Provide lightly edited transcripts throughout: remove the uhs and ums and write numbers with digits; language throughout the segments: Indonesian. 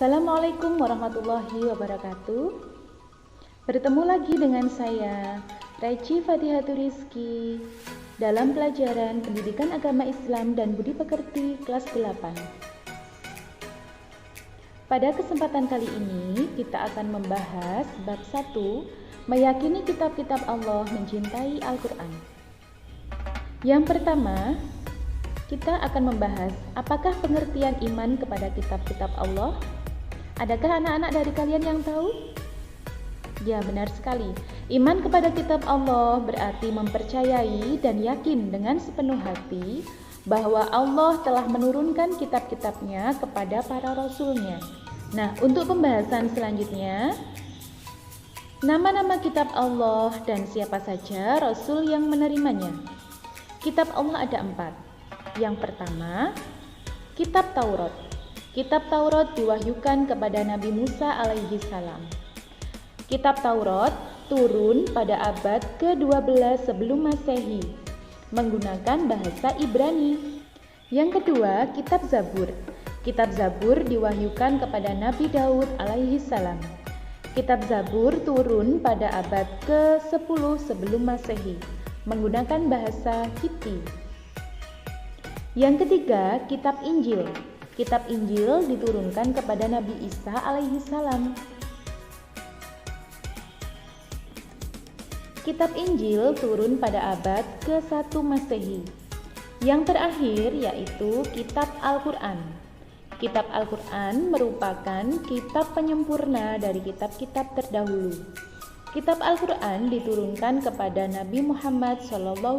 Assalamualaikum warahmatullahi wabarakatuh. Bertemu lagi dengan saya, Raici Fatihatul Rizki, dalam pelajaran Pendidikan Agama Islam dan Budi Pekerti kelas 8. Pada kesempatan kali ini, kita akan membahas bab 1, meyakini kitab-kitab Allah, mencintai Al-Quran. Yang pertama, kita akan membahas apakah pengertian iman kepada kitab-kitab Allah. Adakah anak-anak dari kalian yang tahu? Ya, benar sekali. Iman kepada kitab Allah berarti mempercayai dan yakin dengan sepenuh hati bahwa Allah telah menurunkan kitab-kitabnya kepada para rasulnya. Nah, untuk pembahasan selanjutnya, nama-nama kitab Allah dan siapa saja rasul yang menerimanya. Kitab Allah ada 4. Yang pertama, kitab Taurat. Kitab Taurat diwahyukan kepada Nabi Musa alaihi salam. Kitab Taurat turun pada abad ke-12 sebelum Masehi menggunakan bahasa Ibrani. Yang kedua, kitab Zabur. Kitab Zabur diwahyukan kepada Nabi Daud alaihi salam. Kitab Zabur turun pada abad ke-10 sebelum Masehi menggunakan bahasa Kipti. Yang ketiga, kitab Injil. Kitab Injil diturunkan kepada Nabi Isa alaihi salam. Kitab Injil turun pada abad ke-1 Masehi. Yang terakhir yaitu kitab Al-Quran. Kitab Al-Quran merupakan kitab penyempurna dari kitab-kitab terdahulu. Kitab Al-Quran diturunkan kepada Nabi Muhammad SAW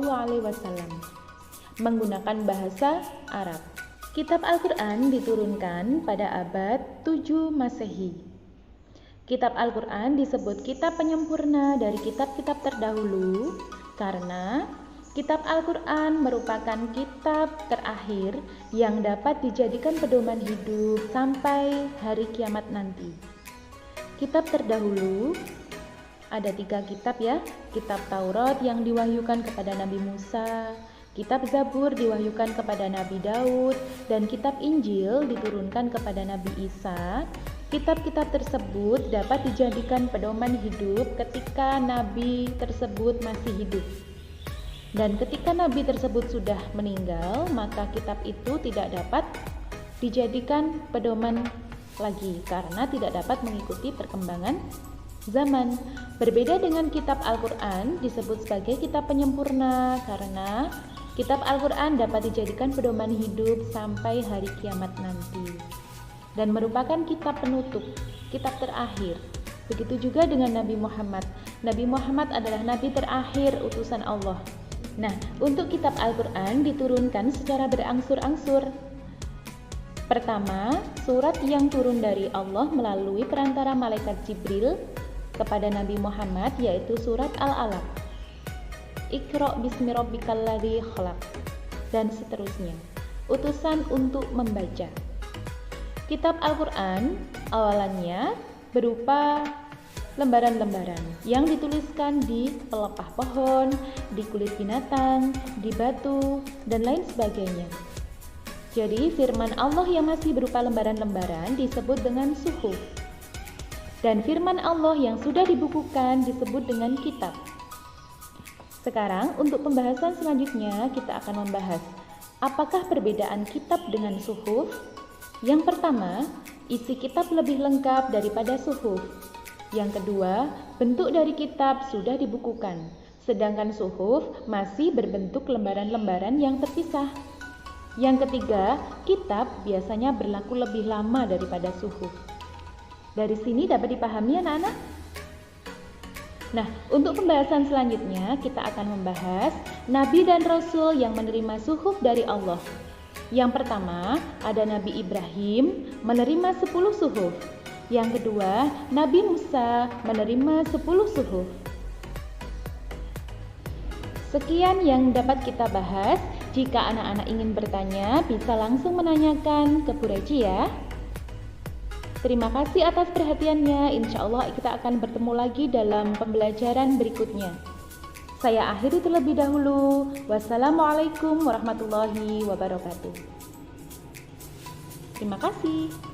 menggunakan bahasa Arab. Kitab Al-Quran diturunkan pada abad 7 Masehi. Kitab Al-Quran disebut kitab penyempurna dari kitab-kitab terdahulu karena kitab Al-Quran merupakan kitab terakhir yang dapat dijadikan pedoman hidup sampai hari kiamat nanti. Kitab terdahulu ada 3 kitab ya. Kitab Taurat yang diwahyukan kepada Nabi Musa, kitab Zabur diwahyukan kepada Nabi Daud, dan kitab Injil diturunkan kepada Nabi Isa. Kitab-kitab tersebut dapat dijadikan pedoman hidup ketika Nabi tersebut masih hidup. Dan ketika Nabi tersebut sudah meninggal, maka kitab itu tidak dapat dijadikan pedoman lagi karena tidak dapat mengikuti perkembangan zaman. Berbeda dengan kitab Al-Quran disebut sebagai kitab penyempurna karena kitab Al-Quran dapat dijadikan pedoman hidup sampai hari kiamat nanti dan merupakan kitab penutup, kitab terakhir. Begitu juga dengan Nabi Muhammad. Nabi Muhammad adalah nabi terakhir utusan Allah. Nah, untuk kitab Al-Quran diturunkan secara berangsur-angsur. Pertama, surat yang turun dari Allah melalui perantara malaikat Jibril kepada Nabi Muhammad yaitu surat Al-Alaq. Iqra bismi rabbikal ladzi khalaq, dan seterusnya. Utusan untuk membaca. Kitab Al-Quran awalannya berupa lembaran-lembaran yang dituliskan di pelepah pohon, di kulit binatang, di batu, dan lain sebagainya. Jadi firman Allah yang masih berupa lembaran-lembaran disebut dengan suhuf. Dan firman Allah yang sudah dibukukan disebut dengan kitab. Sekarang untuk pembahasan selanjutnya kita akan membahas apakah perbedaan kitab dengan suhuf. Yang pertama, isi kitab lebih lengkap daripada suhuf. Yang kedua, bentuk dari kitab sudah dibukukan, sedangkan suhuf masih berbentuk lembaran-lembaran yang terpisah. Yang ketiga, kitab biasanya berlaku lebih lama daripada suhuf. Dari sini dapat dipahami anak-anak? Nah, untuk pembahasan selanjutnya kita akan membahas Nabi dan Rasul yang menerima suhuf dari Allah. Yang pertama, ada Nabi Ibrahim menerima 10 suhuf. Yang kedua, Nabi Musa menerima 10 suhuf. Sekian yang dapat kita bahas. Jika anak-anak ingin bertanya, bisa langsung menanyakan ke Bu Reci ya. Terima kasih atas perhatiannya. Insya Allah kita akan bertemu lagi dalam pembelajaran berikutnya. Saya akhiri terlebih dahulu. Wassalamualaikum warahmatullahi wabarakatuh. Terima kasih.